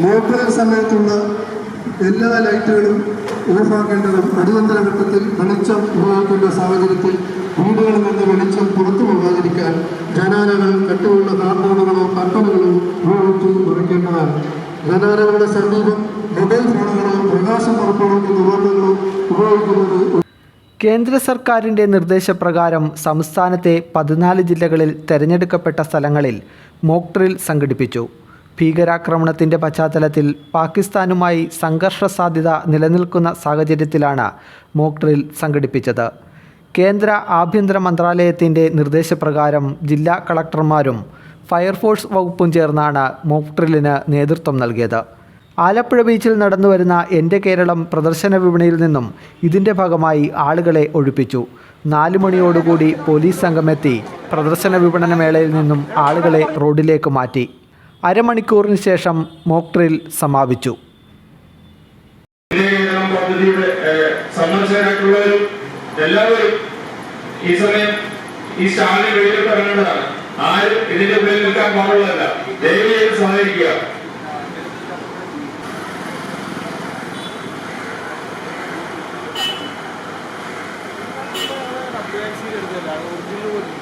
Mock drill സമയത്തുള്ള എല്ലാ ലൈറ്റുകളും ഓഫാക്കേണ്ടതും അടിയന്തര ഘട്ടത്തിൽ വെളിച്ചം ഉപയോഗിക്കേണ്ട സാഹചര്യത്തിൽ വീടുകളിൽ നിന്ന് വെളിച്ചം പുറത്തു പോകാതിരിക്കാൻ ജനാലകൾ കട്ടിയുള്ള കാർബോർഡുകളോ കർട്ടനുകളോ ഉപയോഗിച്ച് മറിക്കേണ്ടതാണ്. ജനാലകളുടെ സമീപം മൊബൈൽ ഫോണുകളോ പ്രകാശം ഉറപ്പുവരുത്തുന്ന ഉപകരണങ്ങളോ ഉപയോഗിക്കുന്നത്. കേന്ദ്ര സർക്കാരിൻ്റെ നിർദ്ദേശപ്രകാരം സംസ്ഥാനത്തെ 14 ജില്ലകളിൽ തെരഞ്ഞെടുക്കപ്പെട്ട സ്ഥലങ്ങളിൽ മോക്ക് ഡ്രിൽ സംഘടിപ്പിച്ചു. ഭീകരാക്രമണത്തിൻ്റെ പശ്ചാത്തലത്തിൽ പാകിസ്ഥാനുമായി സംഘർഷ സാധ്യത നിലനിൽക്കുന്ന സാഹചര്യത്തിലാണ് മോക്ക് ഡ്രിൽ സംഘടിപ്പിച്ചത്. കേന്ദ്ര ആഭ്യന്തര മന്ത്രാലയത്തിൻ്റെ നിർദ്ദേശപ്രകാരം ജില്ലാ കളക്ടർമാരും ഫയർഫോഴ്സ് വകുപ്പും ചേർന്നാണ് മോക്ക് ഡ്രില്ലിന് നേതൃത്വം നൽകിയത്. ആലപ്പുഴ ബീച്ചിൽ നടന്നുവരുന്ന എൻ്റെ കേരളം പ്രദർശന വിപണിയിൽ നിന്നും ഇതിൻ്റെ ഭാഗമായി ആളുകളെ ഒഴിപ്പിച്ചു. 4 മണിയോടുകൂടി പോലീസ് സംഘമെത്തി പ്രദർശന വിപണന മേളയിൽ നിന്നും ആളുകളെ റോഡിലേക്ക് മാറ്റി. അരമണിക്കൂറിന് ശേഷം മോക്ക് ഡ്രിൽ സമാപിച്ചു. എല്ലാവരും ഈ സമയം ഈ സ്റ്റാളിന് വെളിയിലോട്ട് ഇറങ്ങേണ്ടതാണ്. ആരും ഇതിന്റെ പേരിൽ നിൽക്കാൻ പാടുള്ളതല്ല. ദയവായി സഹായിക്കുക. ഒറിജിനൽ